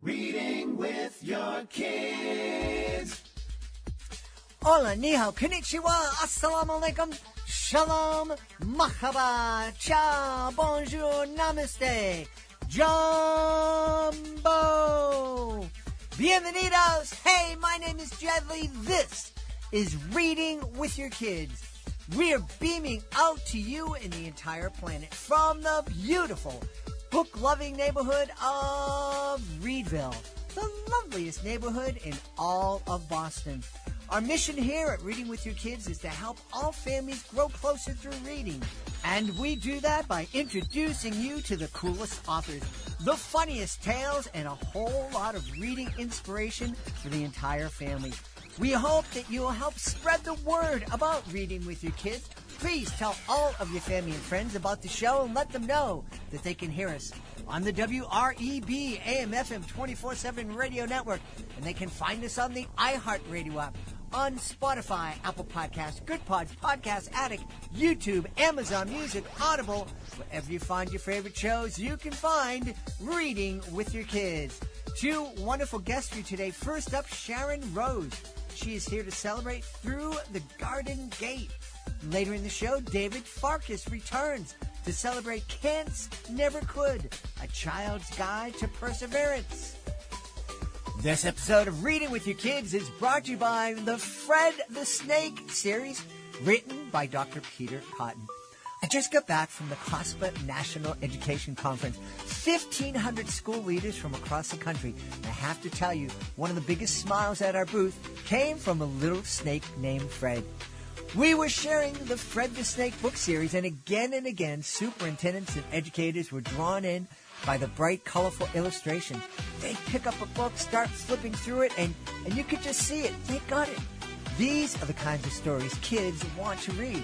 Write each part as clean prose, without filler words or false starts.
Reading with your kids. Hola, ni hao, konnichiwa, assalamu alaikum, shalom, mahaba, ciao, bonjour, namaste, jumbo, bienvenidos. Hey, my name is Jed. This is Reading with Your Kids. We are beaming out to you and the entire planet from the beautiful, book-loving neighborhood of Reedville, the loveliest neighborhood in all of Boston. Our mission here at Reading with Your Kids is to help all families grow closer through reading. And we do that by introducing you to the coolest authors, the funniest tales, and a whole lot of reading inspiration for the entire family. We hope that you will help spread the word about Reading with Your Kids. Please tell all of your family and friends about the show and let them know that they can hear us on the WREB AM/FM 24/7 radio network. And they can find us on the iHeartRadio app, on Spotify, Apple Podcasts, Good Pods, Podcast Addict, YouTube, Amazon Music, Audible. Wherever you find your favorite shows, you can find Reading with Your Kids. Two wonderful guests for you today. First up, Sharon Rose. She is here to celebrate Through the Garden Gate. Later in the show, David Farkas returns to celebrate Can't's Never Could, a child's guide to perseverance. This episode of Reading with Your Kids is brought to you by the Fred the Snake series, written by Dr. Peter Cotton. I just got back from the COSPA National Education Conference. 1,500 school leaders from across the country. And I have to tell you, one of the biggest smiles at our booth came from a little snake named Fred. We were sharing the Fred the Snake book series, and again, superintendents and educators were drawn in by the bright, colorful illustration. They'd pick up a book, start flipping through it, and you could just see it. They got it. These are the kinds of stories kids want to read.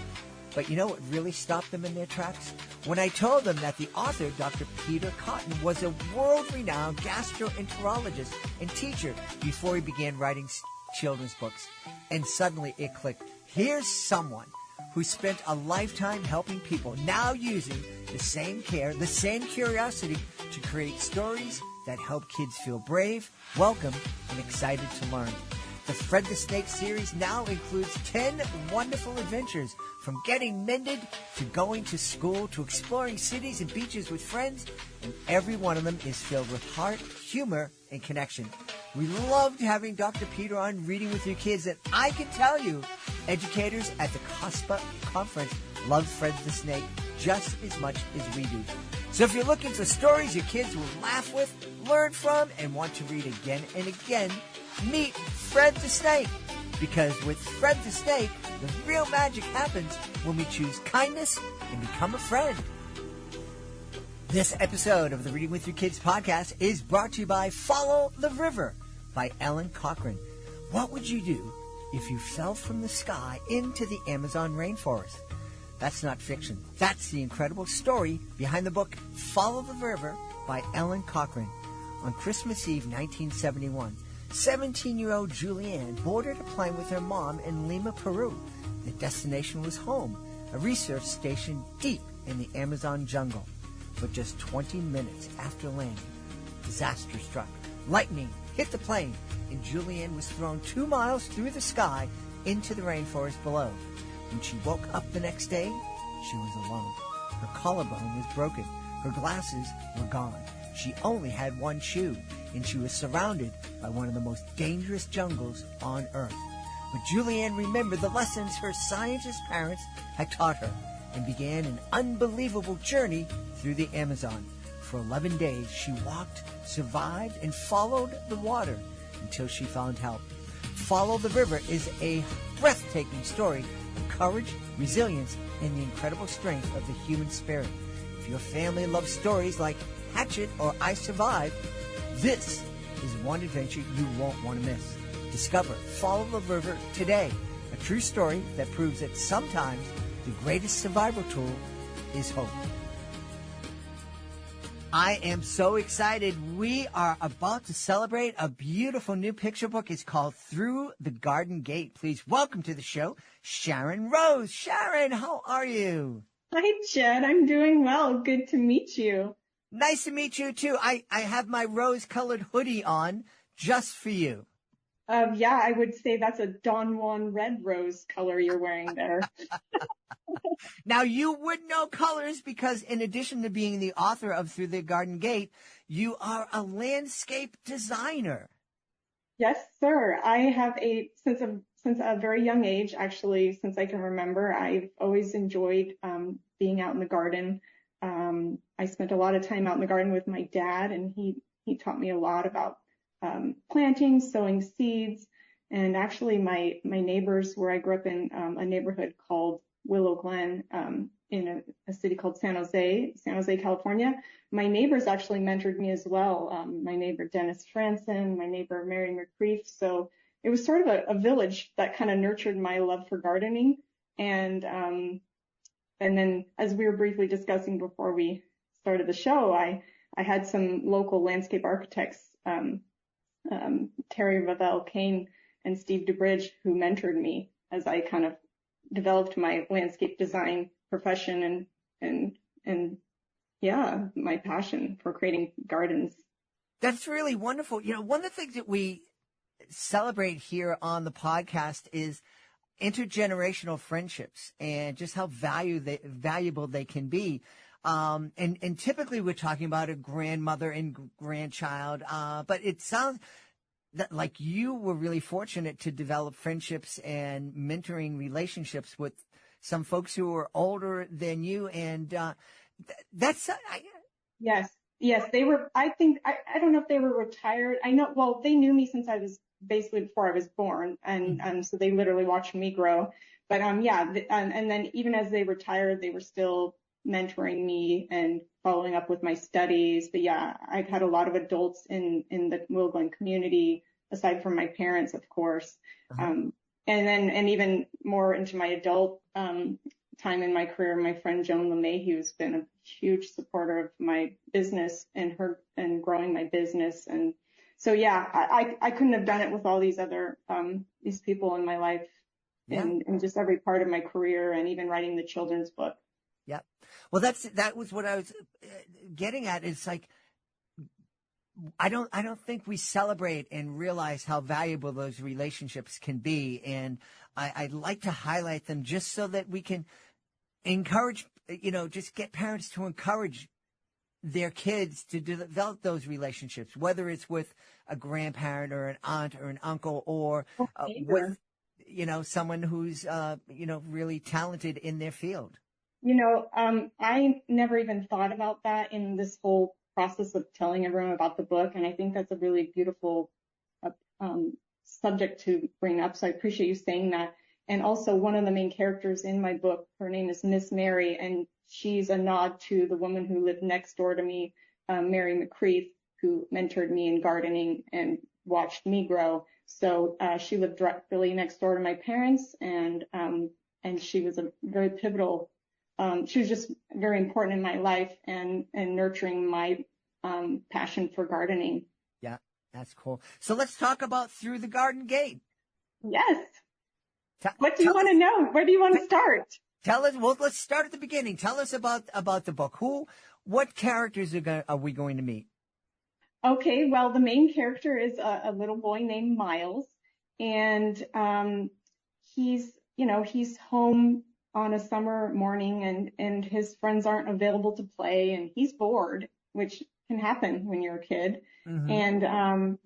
But you know what really stopped them in their tracks? When I told them that the author, Dr. Peter Cotton, was a world-renowned gastroenterologist and teacher before he began writing children's books. And suddenly it clicked. Here's someone who spent a lifetime helping people, now using the same care, the same curiosity to create stories that help kids feel brave, welcome, and excited to learn. The Fred the Snake series now includes 10 wonderful adventures, from getting mended to going to school to exploring cities and beaches with friends, and every one of them is filled with heart, humor, and connection. We loved having Dr. Peter on Reading with Your Kids, and I can tell you, educators at the COSPA conference love Fred the Snake just as much as we do. So if you're looking for stories your kids will laugh with, learn from, and want to read again and again, meet Fred the Snake. Because with Fred the Snake, the real magic happens when we choose kindness and become a friend. This episode of the Reading with Your Kids podcast is brought to you by Follow the River by Ellen Cochran. What would you do if you fell from the sky into the Amazon rainforest? That's not fiction. That's the incredible story behind the book Follow the River by Ellen Cochran. On Christmas Eve 1971, 17-year-old Julianne boarded a plane with her mom in Lima, Peru. The destination was home, a research station deep in the Amazon jungle. But just 20 minutes after landing, disaster struck. Lightning hit the plane, and Julianne was thrown 2 miles through the sky into the rainforest below. When she woke up the next day, she was alone. Her collarbone was broken. Her glasses were gone. She only had one shoe, and she was surrounded by one of the most dangerous jungles on Earth. But Julianne remembered the lessons her scientist parents had taught her and began an unbelievable journey through the Amazon. For 11 days, she walked, survived, and followed the water until she found help. Follow the River is a breathtaking story of courage, resilience, and the incredible strength of the human spirit. If your family loves stories like Hatchet or I Survived, this is one adventure you won't want to miss. Discover Follow the River today, a true story that proves that sometimes the greatest survival tool is hope. I am so excited. We are about to celebrate a beautiful new picture book. It's called Through the Garden Gate. Please welcome to the show, Sharon Rose. Sharon, how are you? Hi, Jed. I'm doing well. Good to meet you. Nice to meet you, too. I have my rose-colored hoodie on just for you. Yeah, I would say that's a Don Juan red rose color you're wearing there. Now, you would know colors because in addition to being the author of Through the Garden Gate, you are a landscape designer. Yes, sir. I have since a very young age, actually, since I can remember, I've always enjoyed being out in the garden. I spent a lot of time out in the garden with my dad, and he taught me a lot about planting, sowing seeds, and actually my neighbors, where I grew up in a neighborhood called Willow Glen, in a city called San Jose, California. My neighbors actually mentored me as well. My neighbor Dennis Franson, my neighbor Mary McCreef. So it was sort of a village that kind of nurtured my love for gardening. And then, as we were briefly discussing before we started the show, I had some local landscape architects, Terry Ravel Kane and Steve DeBridge, who mentored me as I kind of developed my landscape design profession and yeah, my passion for creating gardens. That's really wonderful. You know, one of the things that we celebrate here on the podcast is intergenerational friendships and just how valuable they can be. And typically we're talking about a grandmother and grandchild, but it sounds that like you were really fortunate to develop friendships and mentoring relationships with some folks who are older than you. And that's Yes, they were. I think I don't know if they were retired. I know. Well, they knew me since I was basically before I was born, and so they literally watched me grow. But and then even as they retired, they were still mentoring me and following up with my studies. But yeah, I've had a lot of adults in the Willow Glen community, aside from my parents, of course. And even more into my adult time in my career, my friend Joan LeMay, who's been a huge supporter of my business and growing my business. And so, yeah, I couldn't have done it with all these other, these people in my life and just every part of my career and even writing the children's book. Yeah. Well, that was what I was getting at. It's like, I don't think we celebrate and realize how valuable those relationships can be. And I'd like to highlight them just so that we can encourage, just get parents to encourage their kids to develop those relationships, whether it's with a grandparent or an aunt or an uncle or with, someone who's, really talented in their field. I never even thought about that in this whole process of telling everyone about the book. And I think that's a really beautiful subject to bring up. So I appreciate you saying that. And also one of the main characters in my book, her name is Miss Mary, and she's a nod to the woman who lived next door to me, Mary McCreef, who mentored me in gardening and watched me grow. So she lived directly next door to my parents, and she was a very pivotal. She was just very important in my life and nurturing my passion for gardening. Yeah, that's cool. So let's talk about Through the Garden Gate. Yes. What do you want to know? Where do you want to start? Tell us. Well, let's start at the beginning. Tell us about the book. What characters are we going to meet? Okay. Well, the main character is a little boy named Miles, and he's home on a summer morning, and his friends aren't available to play, and he's bored, which can happen when you're a kid. Mm-hmm. And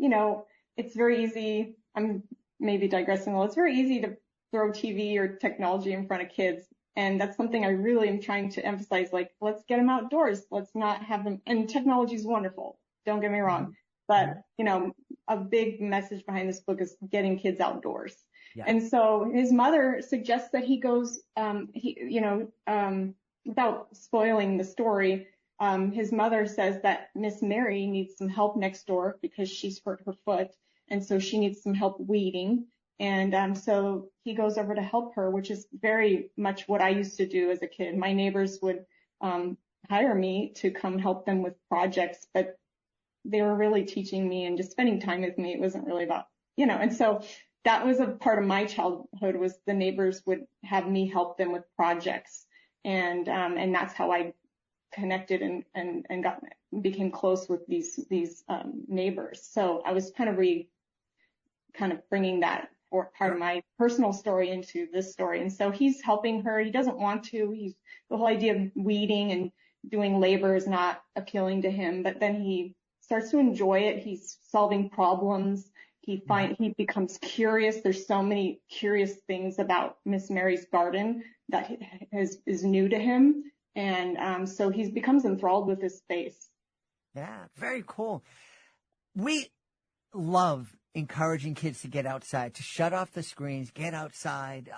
it's very easy. I'm maybe digressing a little. It's very easy to throw TV or technology in front of kids. And that's something I really am trying to emphasize, like, let's get them outdoors. Let's not have them, and technology is wonderful. Don't get me wrong. But, a big message behind this book is getting kids outdoors. Yeah. And so his mother suggests that he goes, without spoiling the story, his mother says that Miss Mary needs some help next door because she's hurt her foot. And so she needs some help weeding. And so he goes over to help her, which is very much what I used to do as a kid. My neighbors would hire me to come help them with projects, but they were really teaching me and just spending time with me. It wasn't really about, and so that was a part of my childhood, was the neighbors would have me help them with projects. And that's how I connected and became close with these neighbors. So I was kind of bringing that or part of my personal story into this story. And so he's helping her. He doesn't want to. The whole idea of weeding and doing labor is not appealing to him, but then he starts to enjoy it. He's solving problems. He becomes curious. There's so many curious things about Miss Mary's garden that is new to him. And so he becomes enthralled with his space. Yeah, very cool. We love encouraging kids to get outside, to shut off the screens, get outside.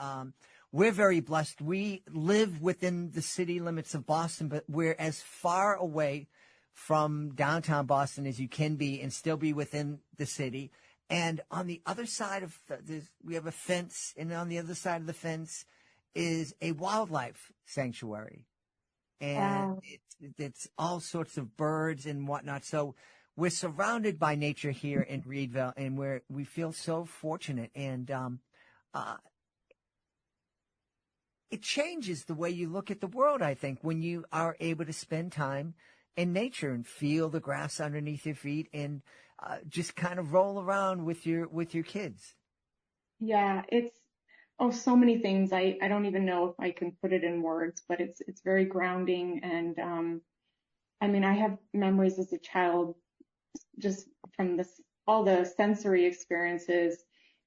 We're very blessed. We live within the city limits of Boston, but we're as far away from downtown Boston as you can be and still be within the city. And on the other side of we have a fence, and on the other side of the fence is a wildlife sanctuary. And it's all sorts of birds and whatnot. So we're surrounded by nature here in Reedville, and we feel so fortunate. And it changes the way you look at the world, I think, when you are able to spend time in nature and feel the grass underneath your feet and just kind of roll around with your kids. Yeah, it's so many things. I don't even know if I can put it in words, but it's very grounding. And I mean, I have memories as a child just from all the sensory experiences,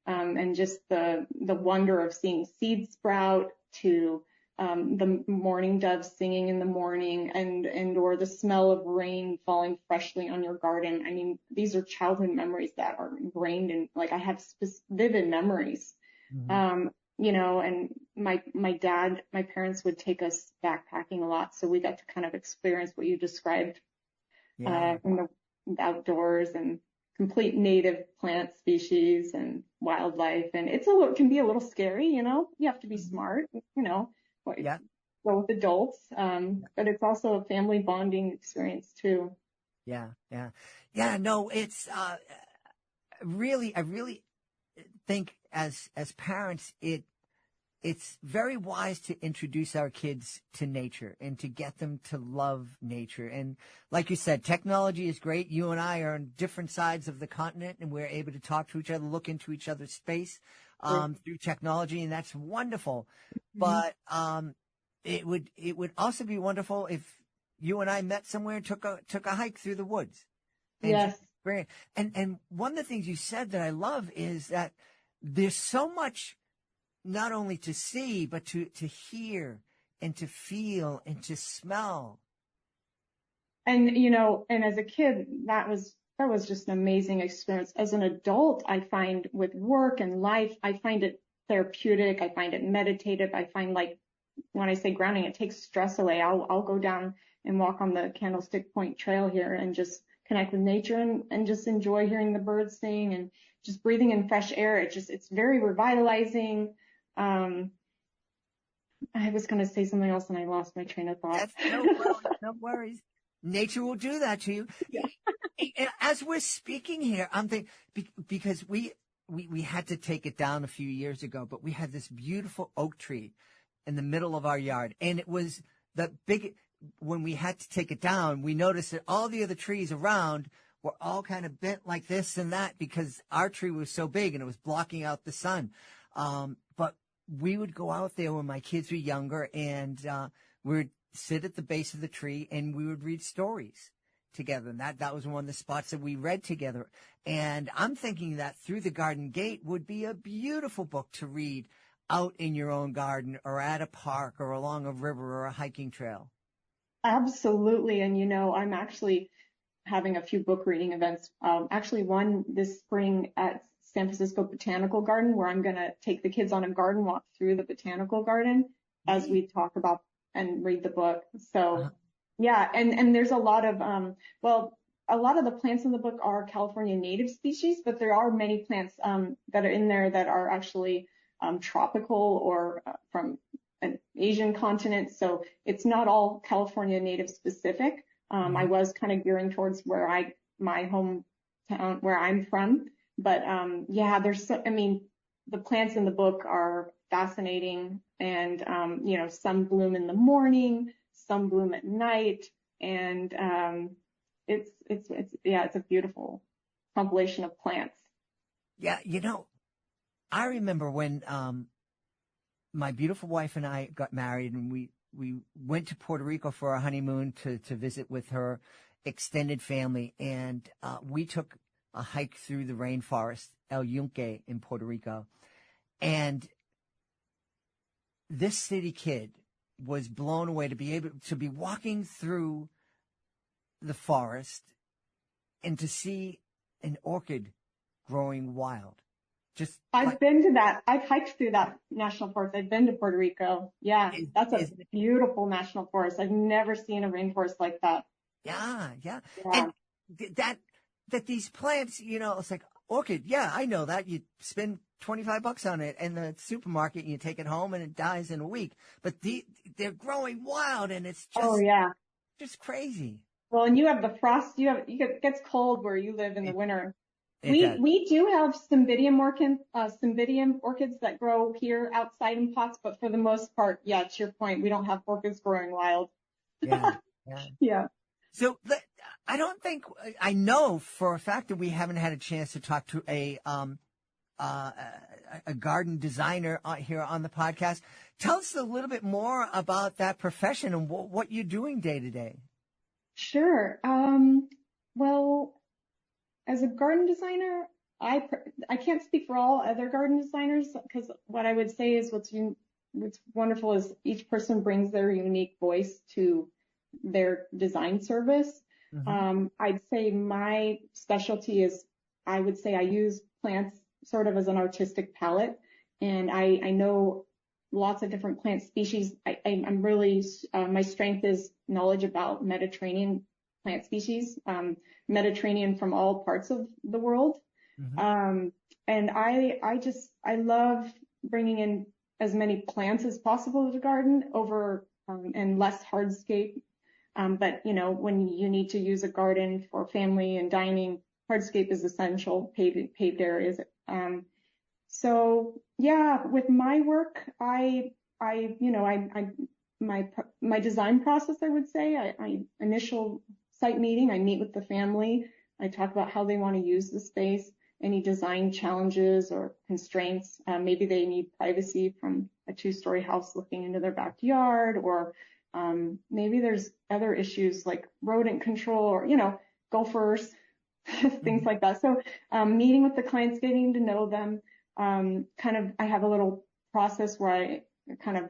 and just the wonder of seeing seeds sprout to the morning doves singing in the morning and or the smell of rain falling freshly on your garden. I mean, these are childhood memories that are ingrained in, like, I have vivid memories. Mm-hmm. And my parents would take us backpacking a lot, so we got to kind of experience what you described, in the outdoors and complete native plant species and wildlife. And it can be a little scary, you have to be smart, Yeah. go with adults. But it's also a family bonding experience too. Yeah. No, it's I really think as parents, it's very wise to introduce our kids to nature and to get them to love nature. And like you said, technology is great. You and I are on different sides of the continent, and we're able to talk to each other, look into each other's space through technology, and that's wonderful. Mm-hmm. But it would also be wonderful if you and I met somewhere and took a hike through the woods. Yes. And one of the things you said that I love is that there's so much not only to see, but to hear and to feel and to smell. And, and as a kid, that was just an amazing experience. As an adult, I find with work and life, I find it therapeutic. I find it meditative. I find, like, when I say grounding, it takes stress away. I'll go down and walk on the Candlestick Point Trail here and just connect with nature and just enjoy hearing the birds sing and just breathing in fresh air. It's very revitalizing. I was going to say something else and I lost my train of thought. No worries. Nature will do that to you. Yeah. As we're speaking here, I'm thinking, because we had to take it down a few years ago, but we had this beautiful oak tree in the middle of our yard. And it was when we had to take it down, we noticed that all the other trees around were all kind of bent like this and that because our tree was so big and it was blocking out the sun. But we would go out there when my kids were younger, and we would sit at the base of the tree and we would read stories together. And that was one of the spots that we read together. And I'm thinking that Through the Garden Gate would be a beautiful book to read out in your own garden or at a park or along a river or a hiking trail. Absolutely. And, I'm actually having a few book reading events. Actually one this spring at San Francisco Botanical Garden, where I'm going to take the kids on a garden walk through the botanical garden as we talk about and read the book. So yeah. And there's a lot of, a lot of the plants in the book are California native species, but there are many plants, that are in there that are actually, tropical or from an Asian continent. So it's not all California native specific. I was kind of gearing towards my hometown, where I'm from. But yeah, the plants in the book are fascinating, and some bloom in the morning, some bloom at night, and it's a beautiful compilation of plants. Yeah, I remember when my beautiful wife and I got married, and we went to Puerto Rico for our honeymoon to visit with her extended family, and we took a hike through the rainforest, El Yunque in Puerto Rico, and this city kid was blown away to be able to be walking through the forest and to see an orchid growing wild. I've been to that. I've hiked through that national forest. I've been to Puerto Rico. Yeah, that's a beautiful national forest. I've never seen a rainforest like that. Yeah. Yeah. And that these plants, it's like orchid. Yeah, I know that. You spend $25 on it in the supermarket and you take it home and it dies in a week. But they're growing wild, and it's just crazy. Well, and you have the frost. It gets cold where you live in the winter. We do have cymbidium orchids that grow here outside in pots, but for the most part, yeah, to your point, we don't have orchids growing wild. Yeah. Yeah. So I know for a fact that we haven't had a chance to talk to a garden designer here on the podcast. Tell us a little bit more about that profession and what you're doing day to day. Sure. Well, as a garden designer, I can't speak for all other garden designers, because what I would say is what's wonderful is each person brings their unique voice to their design service. Mm-hmm. I'd say my specialty is, I would say I use plants sort of as an artistic palette, and I know lots of different plant species. I'm really, my strength is knowledge about Mediterranean plant species, Mediterranean from all parts of the world. Mm-hmm. And I love bringing in as many plants as possible to the garden and less hardscape. But when you need to use a garden for family and dining, hardscape is essential, paved areas. So yeah, with my work, my design process, I would say, I initial site meeting, I meet with the family. I talk about how they want to use the space, any design challenges or constraints. Maybe they need privacy from a 2-story house looking into their backyard, or maybe there's other issues like rodent control, or, gophers, things like that. So meeting with the clients, getting to know them, I have a little process where I kind of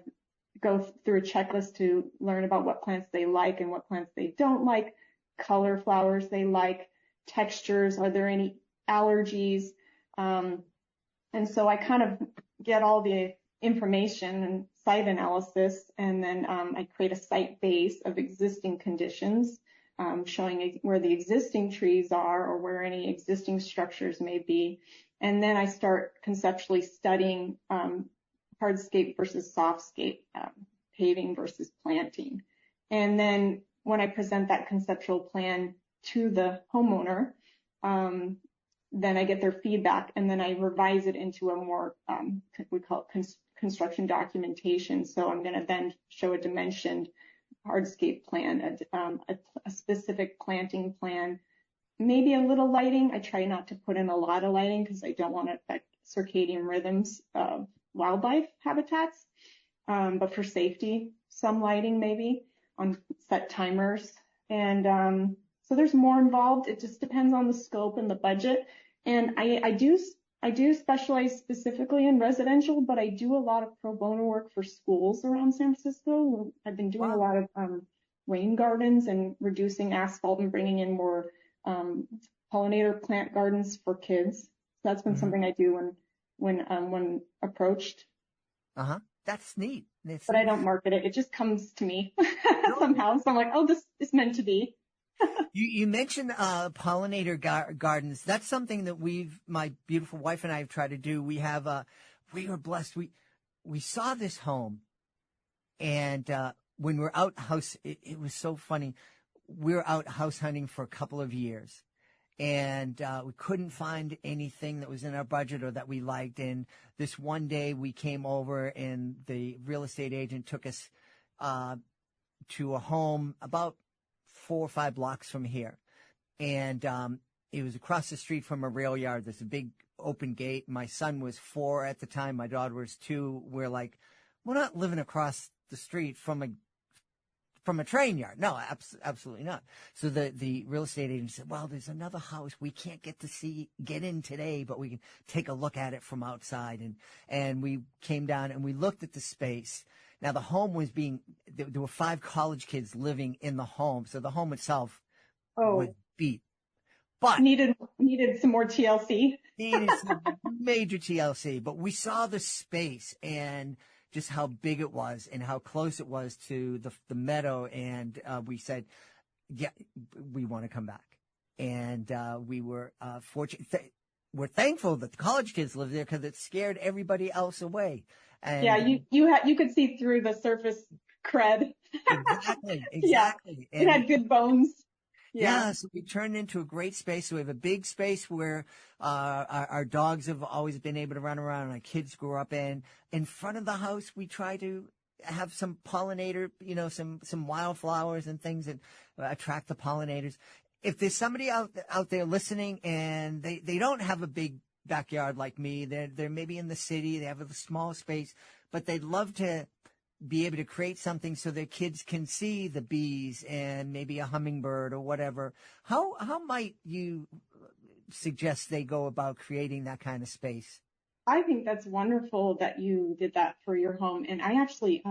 go through a checklist to learn about what plants they like and what plants they don't like, color flowers they like, textures, are there any allergies? And so I kind of get all the information and site analysis, and then I create a site base of existing conditions, showing where the existing trees are or where any existing structures may be. And then I start conceptually studying hardscape versus softscape, paving versus planting. And then when I present that conceptual plan to the homeowner, then I get their feedback, and then I revise it into a more, we call it construction documentation. So I'm going to then show a dimensioned hardscape plan, a specific planting plan, maybe a little lighting. I try not to put in a lot of lighting because I don't want to affect circadian rhythms of wildlife habitats. But for safety, some lighting maybe on set timers. And so there's more involved. It just depends on the scope and the budget. And I do specialize specifically in residential, but I do a lot of pro bono work for schools around San Francisco. I've been doing a lot of rain gardens and reducing asphalt and bringing in more pollinator plant gardens for kids. So that's been something I do when approached. That's neat. But I don't market it. It just comes to me somehow. So I'm like, oh, this is meant to be. You mentioned pollinator gardens. That's something that my beautiful wife and I have tried to do. We were blessed. We saw this home, and when we're out it was so funny. We were out house hunting for a couple of years, and we couldn't find anything that was in our budget or that we liked. And this one day we came over, and the real estate agent took us to a home about 4 or 5 blocks from here. And it was across the street from a rail yard. There's a big open gate. My son was 4 at the time. My daughter was 2. We're like, we're not living across the street from a train yard. No, absolutely not. So the real estate agent said, well, there's another house we can't get in today, but we can take a look at it from outside. And we came down and we looked at the space. Now the home was there were 5 college kids living in the home. So the home itself was beat. But needed some more TLC. Needed some major TLC. But we saw the space and just how big it was and how close it was to the meadow. And we said, yeah, we want to come back. And we were fortunate. We're thankful that the college kids live there because it scared everybody else away. And yeah, you could see through the surface cred. Exactly. Yeah, it had good bones. Yeah, so we turned into a great space. So we have a big space where our dogs have always been able to run around and our kids grew up in. In front of the house, we try to have some pollinator, some wildflowers and things that attract the pollinators. If there's somebody out there listening and they don't have a big backyard like me, they're maybe in the city, they have a small space, but they'd love to be able to create something so their kids can see the bees and maybe a hummingbird or whatever. How might you suggest they go about creating that kind of space? I think that's wonderful that you did that for your home. And I actually,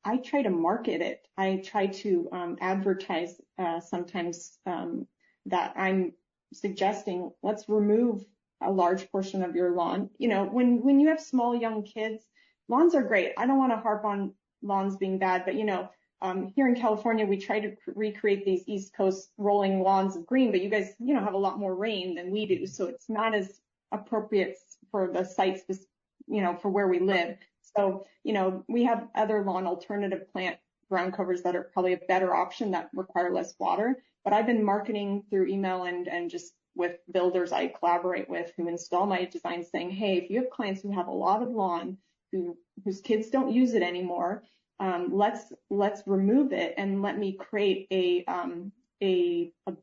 I try to market it. I try to advertise sometimes that I'm suggesting let's remove a large portion of your lawn. When you have small young kids, lawns are great. I don't want to harp on lawns being bad, but here in California, we try to recreate these East Coast rolling lawns of green, but you guys, have a lot more rain than we do. So it's not as appropriate for the sites, for where we live. So, we have other lawn alternative plant ground covers that are probably a better option that require less water. But I've been marketing through email and just with builders I collaborate with who install my designs saying, hey, if you have clients who have a lot of lawn, whose kids don't use it anymore, let's remove it and let me create a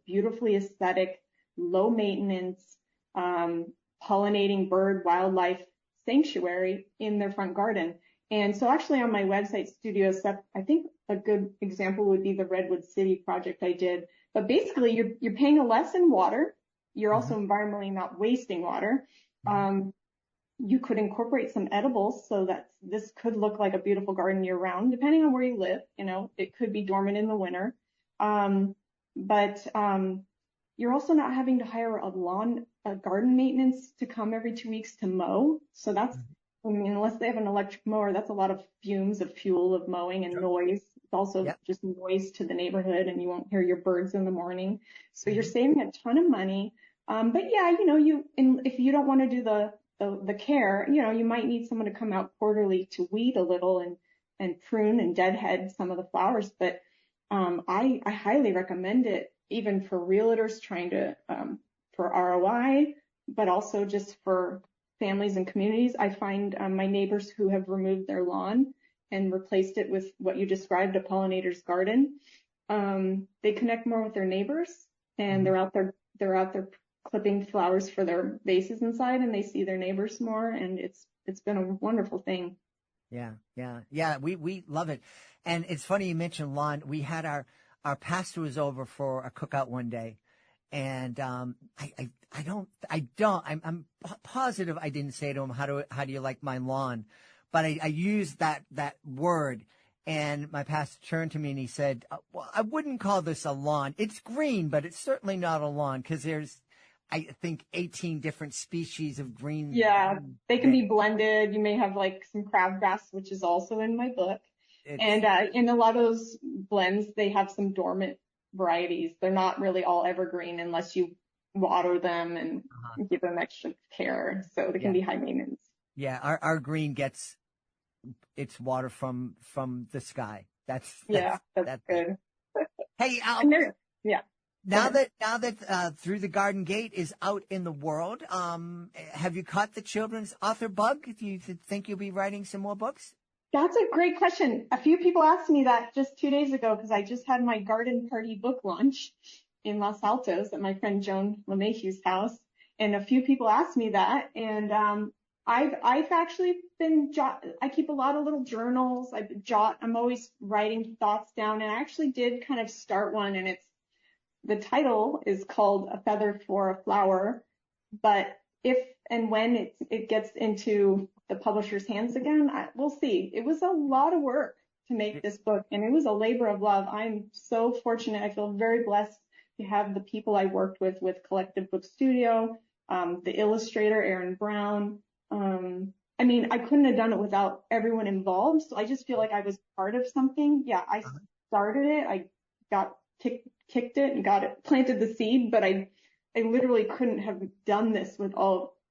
beautifully aesthetic, low maintenance, pollinating bird wildlife sanctuary in their front garden. And so actually on my website, Studio Step, I think a good example would be the Redwood City project I did. But basically you're paying less in water. You're also environmentally not wasting water. You could incorporate some edibles so that this could look like a beautiful garden year round, depending on where you live. It could be dormant in the winter. But you're also not having to hire a garden maintenance to come every 2 weeks to mow. So that's, unless they have an electric mower, that's a lot of fumes of fuel of mowing and noise. It's also just noise to the neighborhood and you won't hear your birds in the morning. So you're saving a ton of money. But yeah, if you don't want to do the care, you might need someone to come out quarterly to weed a little and prune and deadhead some of the flowers. But I highly recommend it, even for realtors trying to for ROI, but also just for families and communities. I find my neighbors who have removed their lawn and replaced it with what you described, a pollinator's garden. They connect more with their neighbors, and they're out there clipping flowers for their vases inside, and they see their neighbors more, and it's been a wonderful thing. Yeah. We love it. And it's funny you mentioned lawn. We had our pastor was over for a cookout one day, and I'm positive I didn't say to him, how do you like my lawn? But I used that word, and my pastor turned to me and he said, well, I wouldn't call this a lawn. It's green, but it's certainly not a lawn because there's, I think, 18 different species of green. Yeah, they can be blended. You may have like some crabgrass, which is also in my book. And in a lot of those blends, they have some dormant varieties. They're not really all evergreen unless you water them and give them extra care. So they can be high maintenance. Yeah, our green gets its water from the sky. That's good. Hey, yeah. Now that Through the Garden Gate is out in the world, have you caught the children's author bug? Do you think you'll be writing some more books? That's a great question. A few people asked me that just 2 days ago because I just had my garden party book launch in Los Altos at my friend Joan LeMahieu's house. And a few people asked me that. And I've actually I keep a lot of little journals. I'm always writing thoughts down. And I actually did kind of start one, and the title is called A Feather for a Flower. But if and when it gets into the publisher's hands again, we'll see. It was a lot of work to make this book, and it was a labor of love. I'm so fortunate. I feel very blessed to have the people I worked with Collective Book Studio, the illustrator, Aaron Brown. I mean, I couldn't have done it without everyone involved. So I just feel like I was part of something. Yeah, I started it. I kicked it and planted the seed, but I literally couldn't have done this with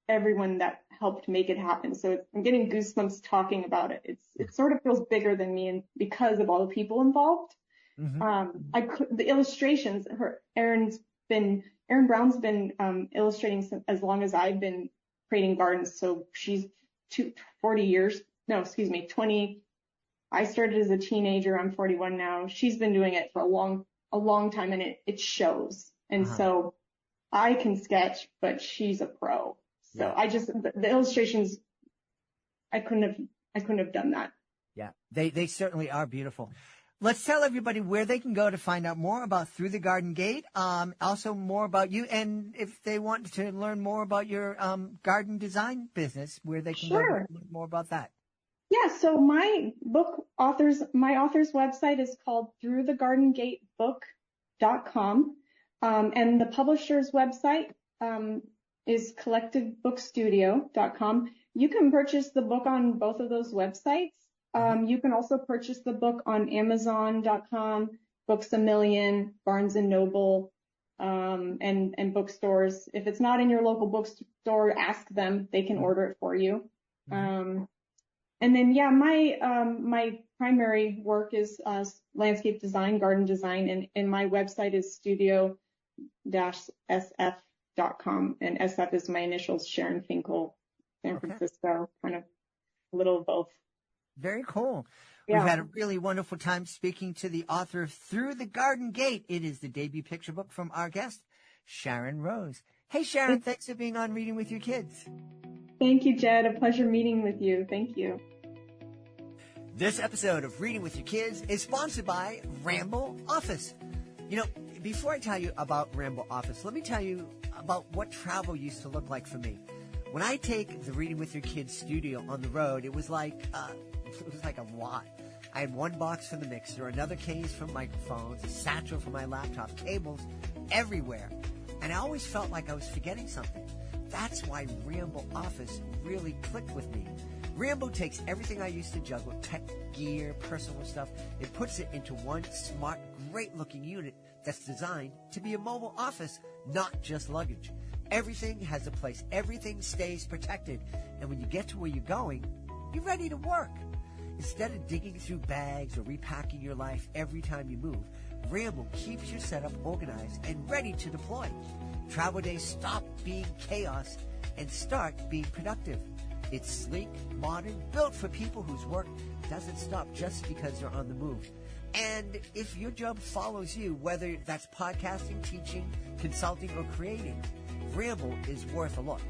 everyone that helped make it happen. So I'm getting goosebumps talking about it. It sort of feels bigger than me, and because of all the people involved. The illustrations, Aaron Brown's been illustrating as long as I've been creating gardens. So she's 40 years. No, excuse me, 20. I started as a teenager. I'm 41 now. She's been doing it for a long time, and it shows. And so I can sketch, but she's a pro. So the illustrations, I couldn't have done that. Yeah, they certainly are beautiful. Let's tell everybody where they can go to find out more about Through the Garden Gate, also more about you, and if they want to learn more about your garden design business, where they can go to learn more about that. Yeah, so my author's website is called throughthegardengatebook.com, and the publisher's website is collectivebookstudio.com. You can purchase the book on both of those websites. You can also purchase the book on Amazon.com, Books A Million, Barnes and Noble, and bookstores. If it's not in your local bookstore, ask them. They can order it for you. And then, my primary work is landscape design, garden design, and my website is studio-sf.com. And SF is my initials, Sharon Finkel, San Francisco, kind of a little of both. Very cool. Yeah. We've had a really wonderful time speaking to the author of Through the Garden Gate. It is the debut picture book from our guest, Sharon Rose. Hey, Sharon, thanks for being on Reading with Your Kids. Thank you, Jed. A pleasure meeting with you. Thank you. This episode of Reading with Your Kids is sponsored by Ramble Office. You know, before I tell you about Ramble Office, let me tell you about what travel used to look like for me. When I take the Reading with Your Kids studio on the road, it was like a lot. I had one box for the mixer, another case for microphones, a satchel for my laptop, cables everywhere. And I always felt like I was forgetting something. That's why Ramble Office really clicked with me. Rambo takes everything I used to juggle, tech gear, personal stuff, and puts it into one smart, great-looking unit that's designed to be a mobile office, not just luggage. Everything has a place. Everything stays protected. And when you get to where you're going, you're ready to work. Instead of digging through bags or repacking your life every time you move, Ramble keeps your setup organized and ready to deploy. Travel days stop being chaos and start being productive. It's sleek, modern, built for people whose work doesn't stop just because they're on the move. And if your job follows you, whether that's podcasting, teaching, consulting, or creating, Ramble is worth a look.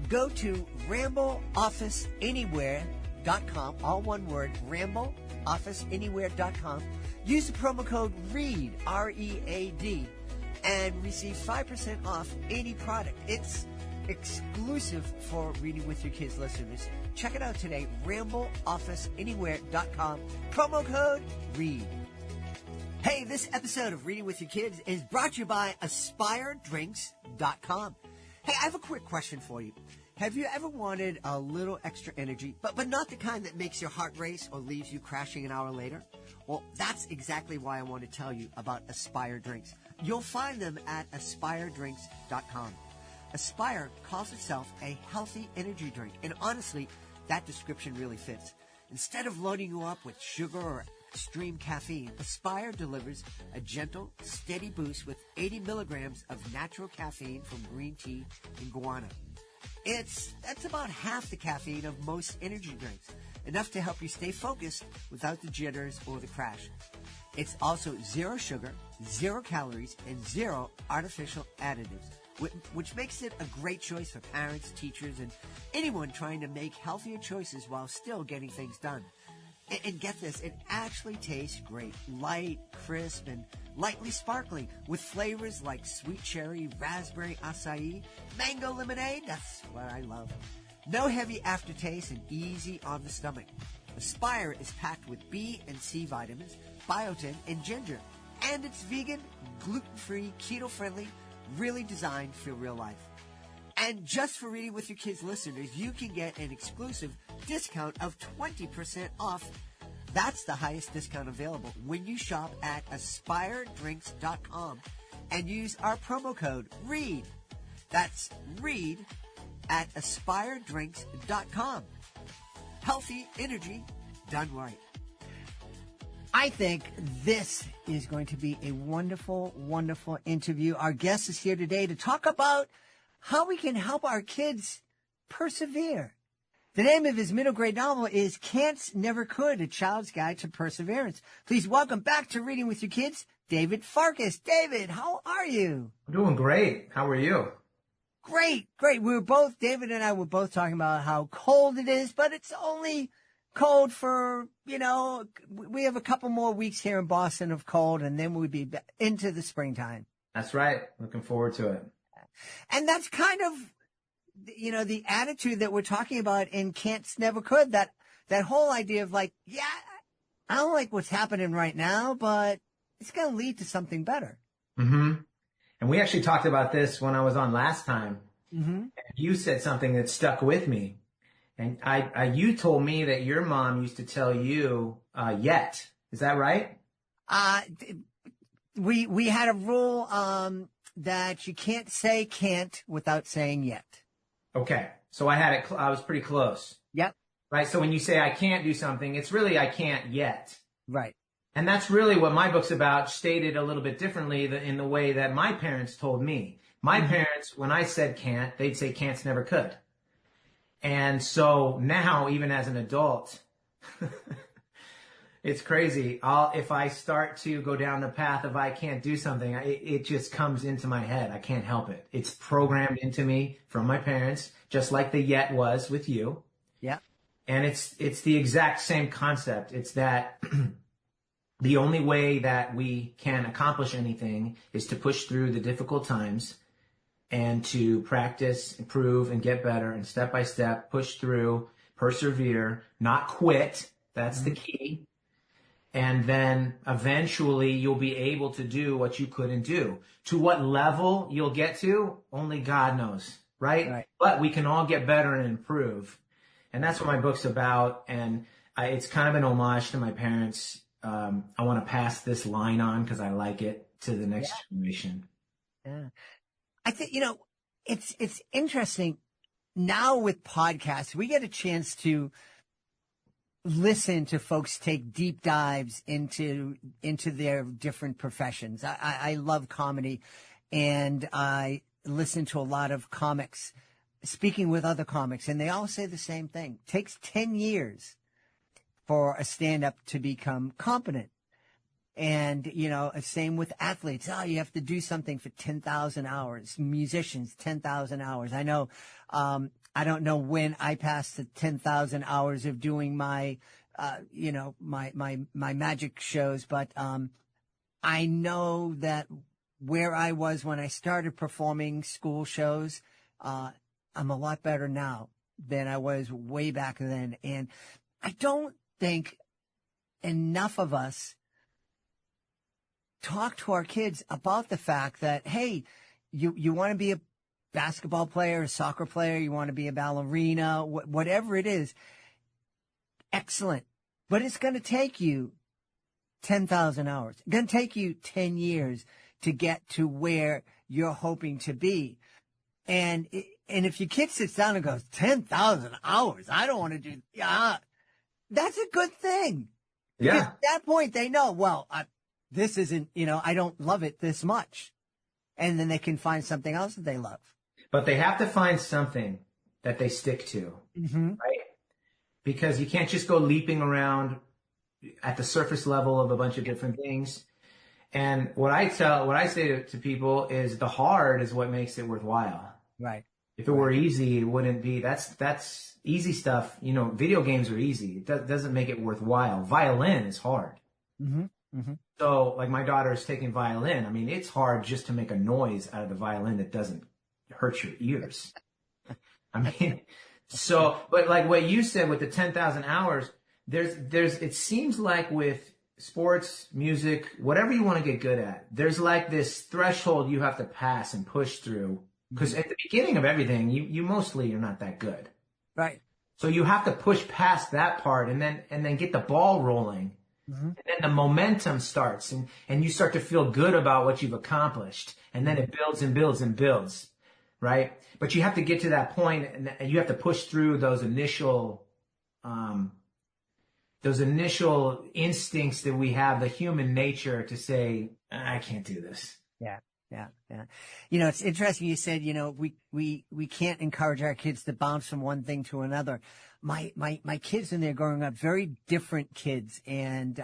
Go to rambleofficeanywhere.com, all one word, rambleofficeanywhere.com. Use the promo code READ, R-E-A-D, and receive 5% off any product. It's exclusive for Reading with Your Kids listeners. Check it out today, rambleofficeanywhere.com, promo code READ. Hey, this episode of Reading with Your Kids is brought to you by AspireDrinks.com. Hey, I have a quick question for you. Have you ever wanted a little extra energy, but not the kind that makes your heart race or leaves you crashing an hour later? Well, that's exactly why I want to tell you about Aspire Drinks. You'll find them at AspireDrinks.com. Aspire calls itself a healthy energy drink, and honestly, that description really fits. Instead of loading you up with sugar or extreme caffeine, Aspire delivers a gentle, steady boost with 80 milligrams of natural caffeine from green tea and guarana. That's about half the caffeine of most energy drinks. enough to help you stay focused without the jitters or the crash. It's also 0 sugar, 0 calories, and 0 artificial additives, which makes it a great choice for parents, teachers, and anyone trying to make healthier choices while still getting things done. And get this, it actually tastes great. Light, crisp, and lightly sparkling with flavors like sweet cherry, raspberry acai, mango lemonade. That's what I love. No heavy aftertaste and easy on the stomach. Aspire is packed with B and C vitamins, biotin, and ginger. And it's vegan, gluten-free, keto-friendly, really designed for real life. And just for Reading with Your Kids listeners, you can get an exclusive discount of 20% off. That's the highest discount available when you shop at aspiredrinks.com and use our promo code READ. That's READ at aspiredrinks.com. Healthy energy done right. I think this is going to be a wonderful, wonderful interview. Our guest is here today to talk about how we can help our kids persevere. The name of his middle grade novel is Can'ts Never Could, A Child's Guide to Perseverance. Please welcome back to Reading with Your Kids, David Farkas. David, how are you? I'm doing great. How are you? Great. David and I were both talking about how cold it is, but it's only cold for, we have a couple more weeks here in Boston of cold, and then we'll be into the springtime. That's right. Looking forward to it. And that's kind of, the attitude that we're talking about in Can'ts Never Could, that whole idea of like, yeah, I don't like what's happening right now, but it's going to lead to something better. Mm-hmm. And we actually talked about this when I was on last time. Mm-hmm. You said something that stuck with me. And you told me that your mom used to tell you, yet. Is that right? We had a rule, that you can't say can't without saying yet. Okay. So I was pretty close. Yep. Right. So when you say I can't do something, it's really I can't yet. Right. And that's really what my book's about, stated a little bit differently in the way that my parents told me. My parents, when I said can't, they'd say can'ts never could. And so now, even as an adult, it's crazy. If I start to go down the path of I can't do something, it just comes into my head. I can't help it. It's programmed into me from my parents, just like the yet was with you. Yeah. And it's the exact same concept. It's that the only way that we can accomplish anything is to push through the difficult times and to practice, improve, and get better, and step by step, push through, persevere, not quit. That's the key. And then eventually you'll be able to do what you couldn't do. To what level you'll get to, only God knows, right? But we can all get better and improve. And that's what my book's about. And it's kind of an homage to my parents. I want to pass this line on because I like it to the next generation. Yeah. I think, it's interesting now with podcasts, we get a chance to listen to folks take deep dives into their different professions. I love comedy, and I listen to a lot of comics speaking with other comics, and they all say the same thing. It takes 10 years for a stand-up to become competent. And, same with athletes. You have to do something for 10,000 hours. Musicians, 10,000 hours. I know, I don't know when I passed the 10,000 hours of doing my magic shows, but, I know that where I was when I started performing school shows, I'm a lot better now than I was way back then. And I don't think enough of us talk to our kids about the fact that, hey, you want to be a basketball player, a soccer player, you want to be a ballerina, whatever it is, excellent. But it's going to take you 10,000 hours. It's going to take you 10 years to get to where you're hoping to be. And if your kid sits down and goes, 10,000 hours, I don't want to do, that's a good thing. Yeah. Because at that point, they know, well, this isn't, I don't love it this much. And then they can find something else that they love. But they have to find something that they stick to, right? because you can't just go leaping around at the surface level of a bunch of different things. And what I say to people is the hard is what makes it worthwhile. Right. If it were easy, it wouldn't be. That's easy stuff. You know, video games are easy. It doesn't make it worthwhile. Violin is hard. Mm-hmm. Mm-hmm. So, like, my daughter is taking violin. I mean, it's hard just to make a noise out of the violin that doesn't hurt your ears. I mean, so, but like what you said with the 10,000 hours, it seems like with sports, music, whatever you want to get good at, there's like this threshold you have to pass and push through. Because at the beginning of everything, you mostly are not that good. Right. So you have to push past that part and then get the ball rolling. Mm-hmm. And then the momentum starts and you start to feel good about what you've accomplished. And then it builds and builds and builds. Right. But you have to get to that point and you have to push through those initial instincts that we have, the human nature to say, I can't do this. Yeah. Yeah. Yeah. You know, it's interesting. You said, you know, we can't encourage our kids to bounce from one thing to another. My kids when they're growing up, very different kids. And,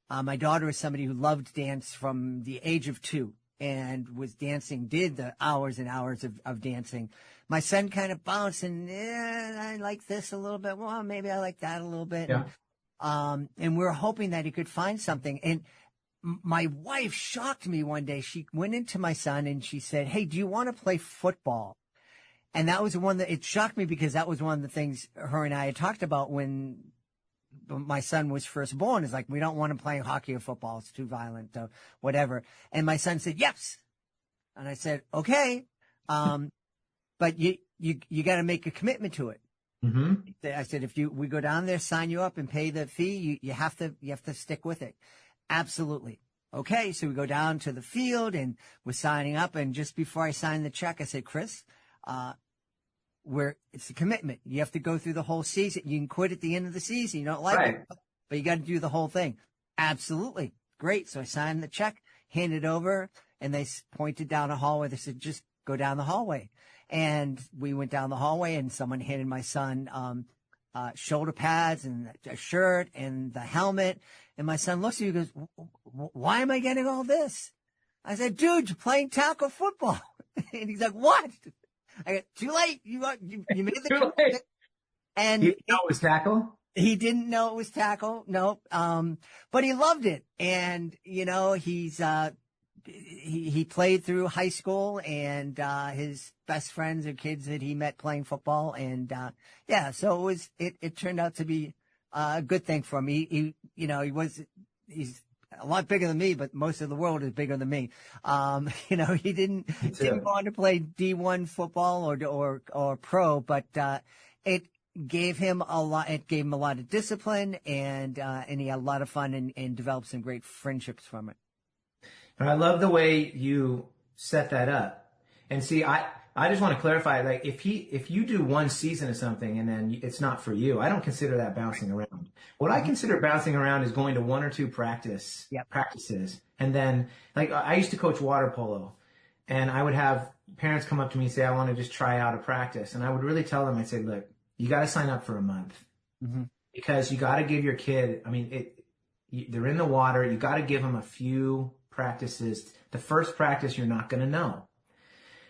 my daughter is somebody who loved dance from the age of 2 and was dancing, did the hours and hours of dancing. My son kind of bounced and I like this a little bit. Well, maybe I like that a little bit. Yeah. And we were hoping that he could find something. And my wife shocked me one day. She went into my son and she said, "Hey, do you want to play football?" And that was the one that it shocked me because that was one of the things her and I had talked about when my son was first born. Is like, we don't want him playing hockey or football. It's too violent or whatever. And my son said, "Yes." And I said, "Okay. But you got to make a commitment to it." Mm-hmm. I said, if we go down there, sign you up and pay the fee, you have to stick with it. Absolutely. Okay. So we go down to the field and we're signing up. And just before I signed the check, I said, "Chris, it's a commitment. You have to go through the whole season. You can quit at the end of the season. You don't like it, but you got to do the whole thing." Absolutely. Great. So I signed the check, handed it over, and they pointed down a hallway. They said, "Just go down the hallway." And we went down the hallway and someone handed my son, shoulder pads and a shirt and the helmet. And my son looks at me and goes, "Why am I getting all this?" I said, "Dude, you're playing tackle football." And he's like, "What?" I go, "Too late. You made the commitment." And he didn't know it was tackle? He didn't know it was tackle. No. But he loved it. And, you know, he played through high school and, his best friends are kids that he met playing football. And, so it turned out to be a good thing for him. He's a lot bigger than me, but most of the world is bigger than me. He didn't want to play D1 football or pro, but, it gave him a lot. It gave him a lot of discipline and he had a lot of fun and developed some great friendships from it. And I love the way you set that up. And see, I just want to clarify, like, if you do one season of something and then it's not for you, I don't consider that bouncing around. What I consider bouncing around is going to 1 or 2 practices. And then, like, I used to coach water polo and I would have parents come up to me and say, "I want to just try out a practice." And I would really tell them, I'd say, "Look, you got to sign up for a month because you got to give your kid, they're in the water. You got to give them a few practices. The first practice, you're not going to know.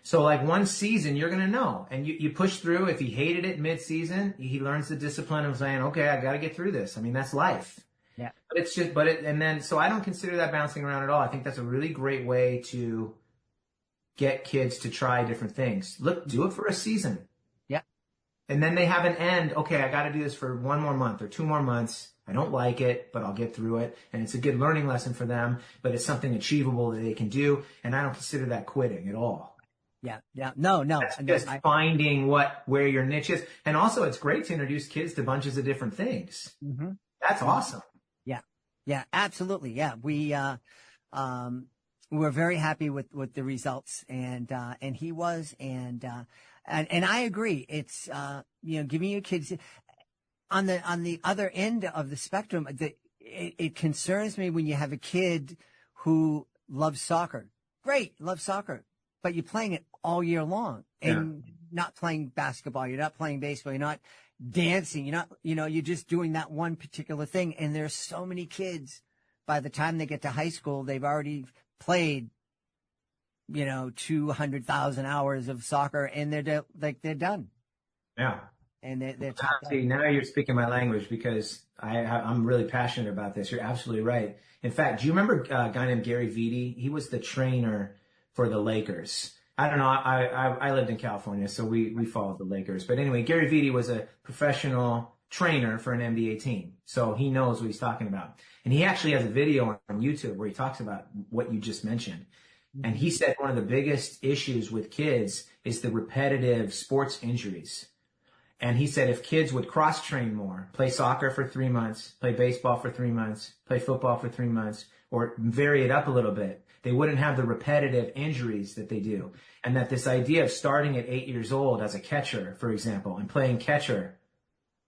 So like one season, you're going to know. And you push through. If he hated it mid-season, he learns the discipline of saying, okay, I got to get through this. I mean, that's life. Yeah. But so I don't consider that bouncing around at all. I think that's a really great way to get kids to try different things. Look, do it for a season. Yeah. And then they have an end. Okay, I got to do this for 1 more month or 2 more months. I don't like it, but I'll get through it. And it's a good learning lesson for them, but it's something achievable that they can do. And I don't consider that quitting at all. Yeah. Yeah. No. That's just finding where your niche is. And also it's great to introduce kids to bunches of different things. Mm-hmm. That's awesome. Yeah. Yeah, absolutely. Yeah. We're very happy with the results and he was, and I agree. It's, giving your kids on the other end of the spectrum, it concerns me when you have a kid who loves soccer. Great. Loves soccer, but you're playing it all year long and not playing basketball. You're not playing baseball. You're not, dancing. You're just doing that one particular thing. And there's so many kids, by the time they get to high school, they've already played, 200,000 hours of soccer, and they're done. Yeah. And they're top. See, now you're speaking my language, because I'm really passionate about this. You're absolutely right. In fact, do you remember a guy named Gary Vitti? He was the trainer for the Lakers. I don't know. I lived in California, so we followed the Lakers. But anyway, Gary Vitti was a professional trainer for an NBA team, so he knows what he's talking about. And he actually has a video on YouTube where he talks about what you just mentioned. And he said one of the biggest issues with kids is the repetitive sports injuries. And he said if kids would cross-train more, play soccer for 3 months, play baseball for 3 months, play football for 3 months, or vary it up a little bit, they wouldn't have the repetitive injuries that they do. And that this idea of starting at 8 years old as a catcher, for example, and playing catcher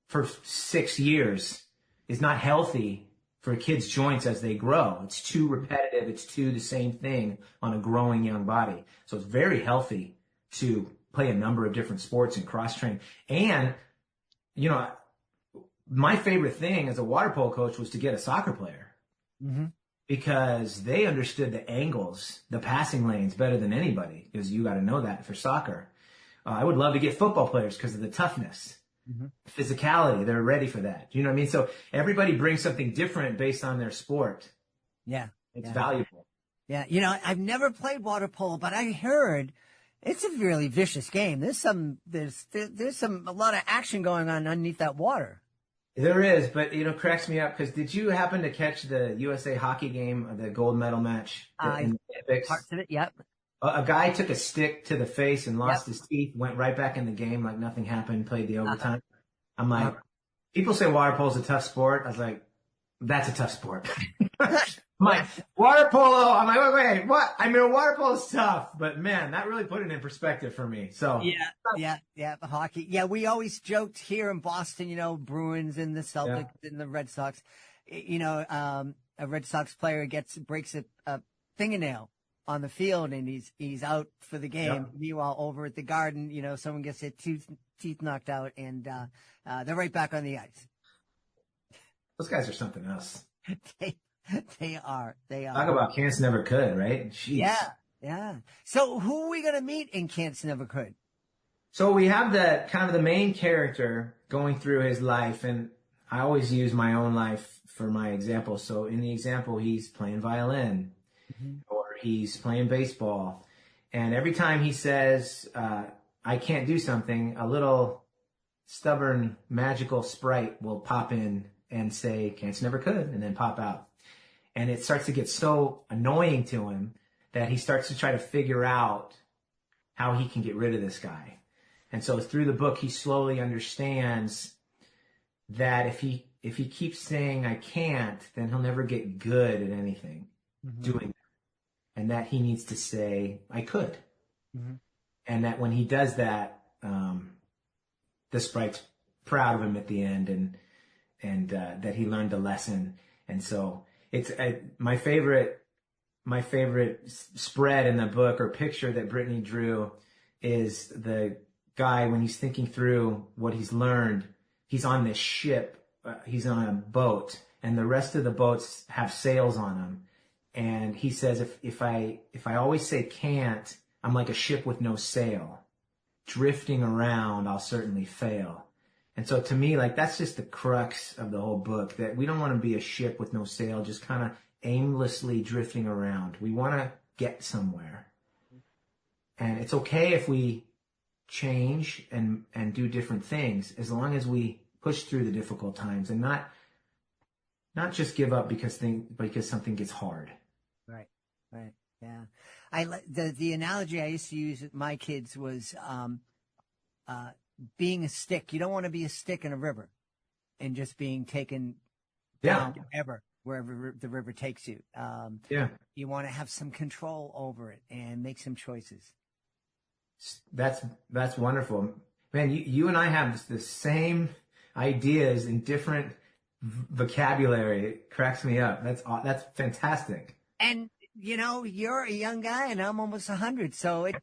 for 6 years is not healthy for a kid's joints as they grow. It's too repetitive. It's too the same thing on a growing young body. So it's very healthy to play a number of different sports and cross-train. And, my favorite thing as a water polo coach was to get a soccer player. Mm-hmm. Because they understood the angles, the passing lanes better than anybody, because you got to know that for soccer. I would love to get football players because of the toughness, physicality. They're ready for that. You know what I mean? So everybody brings something different based on their sport. Yeah. It's valuable. Yeah. I've never played water polo, but I heard it's a really vicious game. There's a lot of action going on underneath that water. There is, but cracks me up, because did you happen to catch the USA hockey game, the gold medal match in the Olympics? Parts of it, yep. A guy took a stick to the face and lost his teeth, went right back in the game like nothing happened, played the overtime. I'm like, people say water polo is a tough sport. I was like, that's a tough sport. I'm like, water polo. I'm like, wait, what? I mean, water polo is tough, but man, that really put it in perspective for me. So yeah, the hockey. Yeah, we always joked here in Boston, Bruins and the Celtics and the Red Sox. A Red Sox player breaks a fingernail on the field, and he's out for the game. Yep. Meanwhile, over at the Garden, someone gets their teeth knocked out, and they're right back on the ice. Those guys are something else. They are. Talk about Can't Never Could, right? Jeez. Yeah. So who are we going to meet in Can't Never Could? So we have the main character going through his life, and I always use my own life for my example. So in the example, he's playing violin, or he's playing baseball. And every time he says, I can't do something, a little stubborn magical sprite will pop in and say, Can't Never Could, and then pop out. And it starts to get so annoying to him that he starts to try to figure out how he can get rid of this guy. And so through the book, he slowly understands that if he keeps saying, I can't, then he'll never get good at anything doing that. And that he needs to say, I could. And that when he does that, the sprite's proud of him at the end, and that he learned a lesson. And so it's my favorite spread in the book, or picture that Brittany drew, is the guy when he's thinking through what he's learned. He's on this ship, he's on a boat, and the rest of the boats have sails on them. And he says, if I always say can't, I'm like a ship with no sail. Drifting around, I'll certainly fail. And so to me, that's just the crux of the whole book, that we don't want to be a ship with no sail, just kind of aimlessly drifting around. We want to get somewhere. And it's okay if we change and do different things, as long as we push through the difficult times and not just give up because something gets hard. Right. Yeah. The analogy I used to use with my kids was, being a stick. You don't want to be a stick in a river and just being taken down wherever the river takes you. You want to have some control over it and make some choices. That's wonderful, man. You and I have the same ideas in different vocabulary. It cracks me up. That's fantastic. And you're a young guy, and I'm almost 100, so it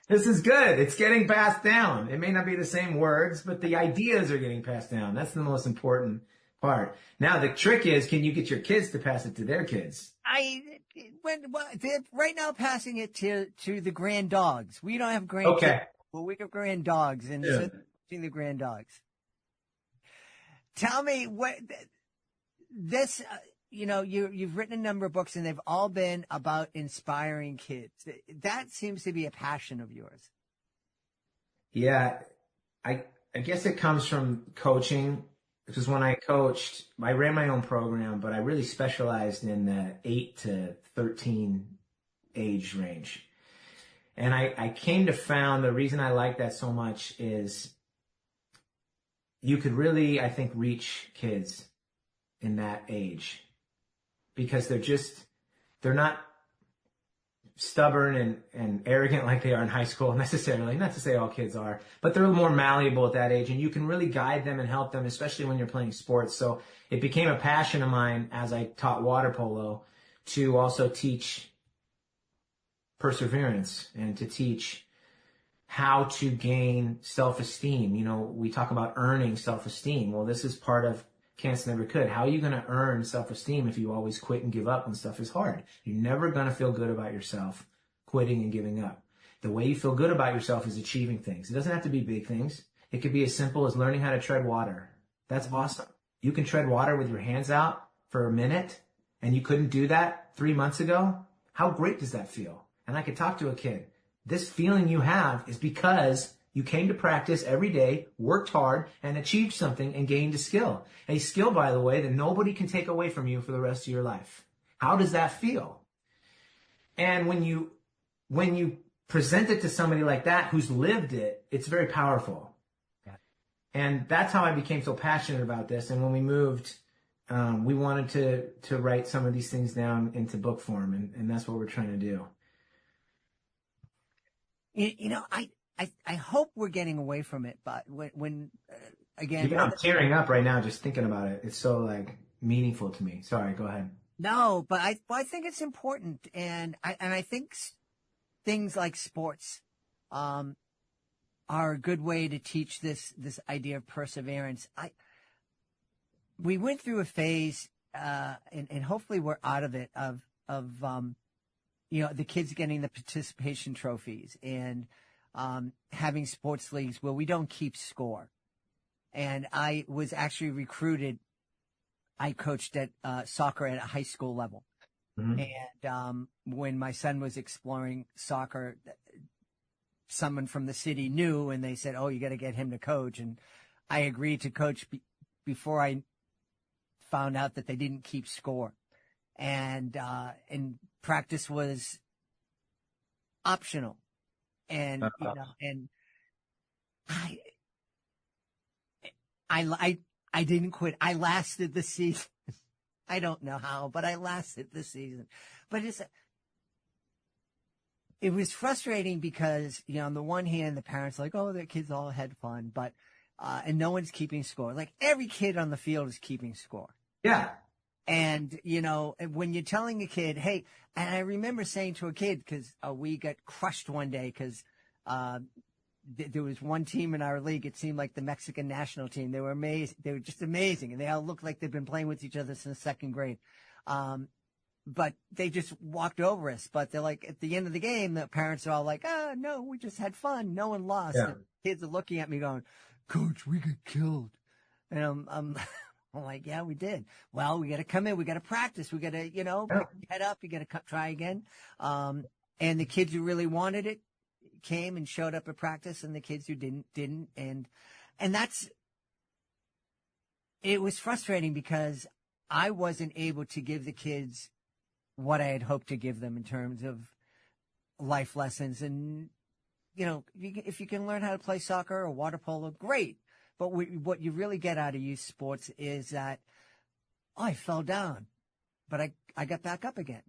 This is good. It's getting passed down. It may not be the same words, but the ideas are getting passed down. That's the most important part. Now, the trick is, can you get your kids to pass it to their kids? They're right now passing it to the grand dogs. We don't have grandkids, Okay. but we have grand dogs, and so teaching the grand dogs. Tell me what this. You've written a number of books, and they've all been about inspiring kids. That seems to be a passion of yours. Yeah, I guess it comes from coaching, because when I coached, I ran my own program, but I really specialized in the 8 to 13 age range. And I came to found the reason I like that so much is you could really, I think, reach kids in that age, because they're not stubborn and arrogant like they are in high school necessarily. Not to say all kids are, but they're more malleable at that age, and you can really guide them and help them, especially when you're playing sports. So it became a passion of mine as I taught water polo to also teach perseverance and to teach how to gain self-esteem. We talk about earning self-esteem. Well, this is part of Can't Never Could. How are you going to earn self-esteem if you always quit and give up when stuff is hard? You're never going to feel good about yourself quitting and giving up. The way you feel good about yourself is achieving things. It doesn't have to be big things. It could be as simple as learning how to tread water. That's awesome. You can tread water with your hands out for a minute, and you couldn't do that 3 months ago. How great does that feel? And I could talk to a kid. This feeling you have is because you came to practice every day, worked hard, and achieved something and gained a skill. A skill, by the way, that nobody can take away from you for the rest of your life. How does that feel? And when you present it to somebody like that who's lived it, it's very powerful. Yeah. And that's how I became so passionate about this. And when we moved, we wanted to write some of these things down into book form, and that's what we're trying to do. I hope we're getting away from it, but when again, I'm tearing up right now just thinking about it. It's so meaningful to me. Sorry, go ahead. No, but I think it's important, and I think things like sports are a good way to teach this idea of perseverance. We went through a phase, and hopefully we're out of it, of the kids getting the participation trophies and having sports leagues where we don't keep score. And I was actually recruited. I coached at soccer at a high school level. Mm-hmm. And when my son was exploring soccer, someone from the city knew, and they said, "Oh, you got to get him to coach." And I agreed to coach before I found out that they didn't keep score. And practice was optional. And and I didn't quit. I lasted the season. I don't know how, but I lasted the season. But it was frustrating because, on the one hand, the parents are like, oh, their kids all had fun, but and no one's keeping score. Like every kid on the field is keeping score. Yeah. And, when you're telling a kid, hey, and I remember saying to a kid, because we got crushed one day because there was one team in our league. It seemed like the Mexican national team. They were amazing. They were just amazing. And they all looked like they'd been playing with each other since second grade. But they just walked over us. But they're like, at the end of the game, the parents are all like, no, we just had fun. No one lost. Yeah. The kids are looking at me going, Coach, we got killed. And I'm like, yeah, we did. Well, we got to come in. We got to practice. We got to, head up. You got to try again. And the kids who really wanted it came and showed up at practice, and the kids who didn't. And it was frustrating because I wasn't able to give the kids what I had hoped to give them in terms of life lessons. And, if you can learn how to play soccer or water polo, great. But what you really get out of youth sports is that, I fell down, but I got back up again.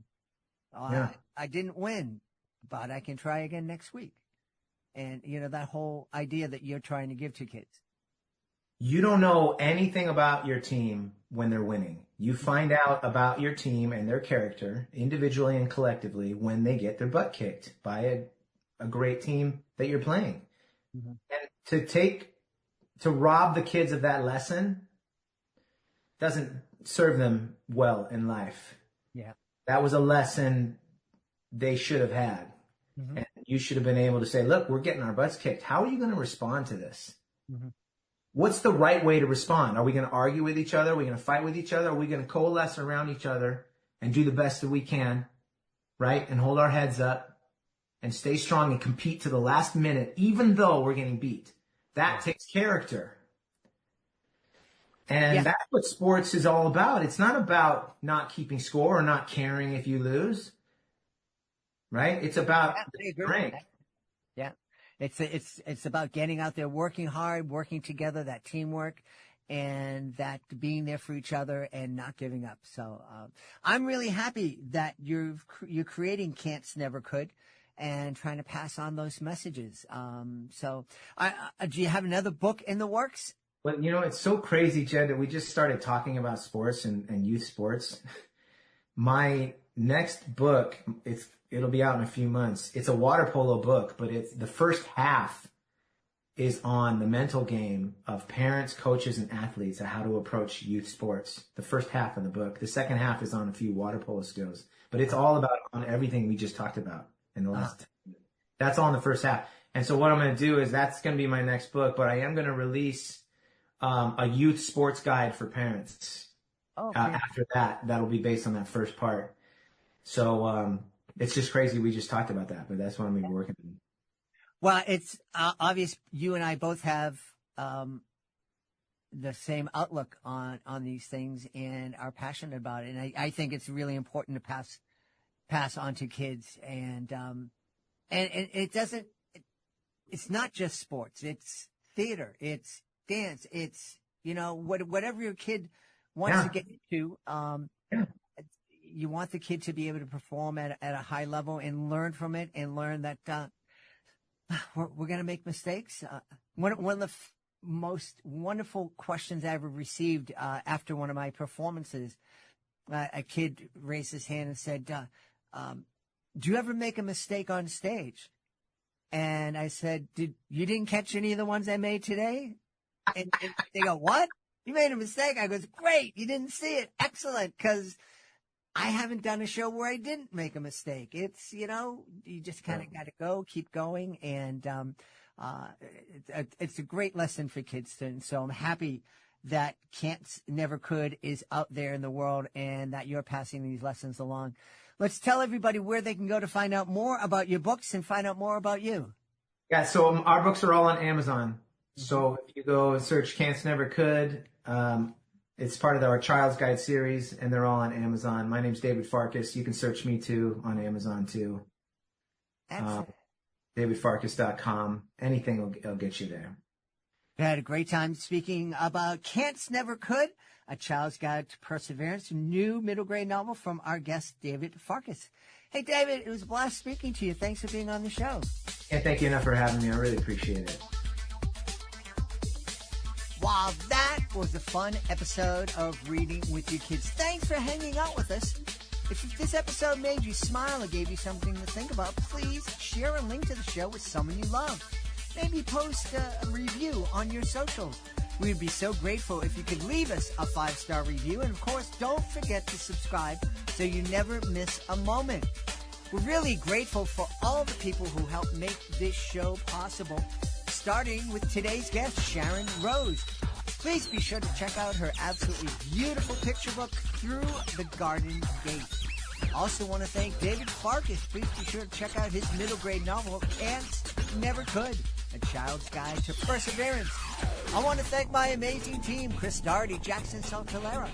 I didn't win, but I can try again next week. And, that whole idea that you're trying to give to kids. You don't know anything about your team when they're winning. You find out about your team and their character individually and collectively when they get their butt kicked by a great team that you're playing. Mm-hmm. And to rob the kids of that lesson doesn't serve them well in life. Yeah. That was a lesson they should have had. Mm-hmm. And you should have been able to say, look, we're getting our butts kicked. How are you going to respond to this? Mm-hmm. What's the right way to respond? Are we going to argue with each other? Are we going to fight with each other? Are we going to coalesce around each other and do the best that we can, right? And hold our heads up and stay strong and compete to the last minute, even though we're getting beat. That takes character. And that's what sports is all about. It's not about not keeping score or not caring if you lose, right? It's about the strength. Yeah. It's about getting out there, working hard, working together, that teamwork, and that being there for each other and not giving up. So I'm really happy that you're creating Can'ts Never Could and trying to pass on those messages. So do you have another book in the works? Well, you know, it's so crazy, Jed, that we just started talking about sports and youth sports. My next book, it'll be out in a few months. It's a water polo book, but it's the first half is on the mental game of parents, coaches, and athletes and how to approach youth sports. The first half of the book. The second half is on a few water polo skills, but it's all about on everything we just talked about in the last. That's all in the first half. And so what I'm going to do is that's going to be my next book, but I am going to release a youth sports guide for parents. After that'll be based on that first part. So it's just crazy we just talked about that, but that's what I'm going to be working on. Well, it's obvious you and I both have the same outlook on these things and are passionate about it. And I think it's really important to pass on to kids. And it doesn't. It's not just sports. It's theater. It's dance. It's, whatever your kid wants to get into. You want the kid to be able to perform at a high level and learn from it and learn that we're going to make mistakes. One of the most wonderful questions I ever received after one of my performances, a kid raised his hand and said, do you ever make a mistake on stage? And I said, you didn't catch any of the ones I made today? And they go, what? You made a mistake? I goes, great. You didn't see it. Excellent. Because I haven't done a show where I didn't make a mistake. It's, you just kind of got to go, keep going. And it's a great lesson for kids. And so I'm happy that Can'ts Never Could is out there in the world and that you're passing these lessons along. Let's tell everybody where they can go to find out more about your books and find out more about you. Yeah, so our books are all on Amazon. So if you go and search Can'ts Never Could, it's part of our Child's Guide series, and they're all on Amazon. My name's David Farkas. You can search me, too, on Amazon, too. DavidFarkas.com. Anything will get you there. We had a great time speaking about Can'ts Never Could, A Child's Guide to Perseverance, new middle grade novel from our guest, David Farkas. Hey, David, it was a blast speaking to you. Thanks for being on the show. Can't thank you enough for having me. I really appreciate it. Wow, that was a fun episode of Reading with Your Kids. Thanks for hanging out with us. If this episode made you smile or gave you something to think about, please share a link to the show with someone you love. Maybe post a review on your socials. We'd be so grateful if you could leave us a 5-star review. And, of course, don't forget to subscribe so you never miss a moment. We're really grateful for all the people who helped make this show possible, starting with today's guest, Sharon Rose. Please be sure to check out her absolutely beautiful picture book, Through the Garden Gate. Also want to thank David Farkas. Please be sure to check out his middle grade novel, Can'ts Never Could, A Child's Guide to Perseverance. I want to thank my amazing team, Chris Doherty, Jackson Saltalera.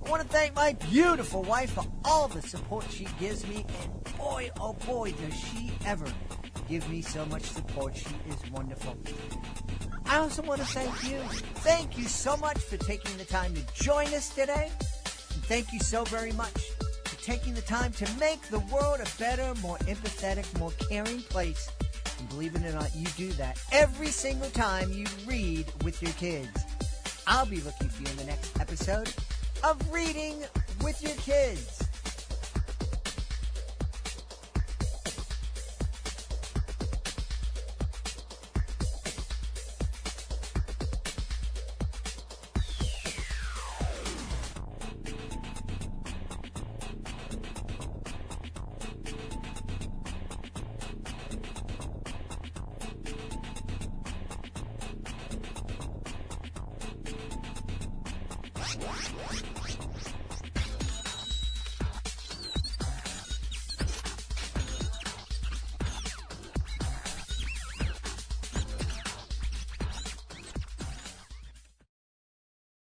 I want to thank my beautiful wife for all the support she gives me, and boy, oh boy, does she ever give me so much support. She is wonderful. I also want to thank you. Thank you so much for taking the time to join us today. And thank you so very much for taking the time to make the world a better, more empathetic, more caring place. And believe it or not, you do that every single time you read with your kids. I'll be looking for you in the next episode of Reading with Your Kids.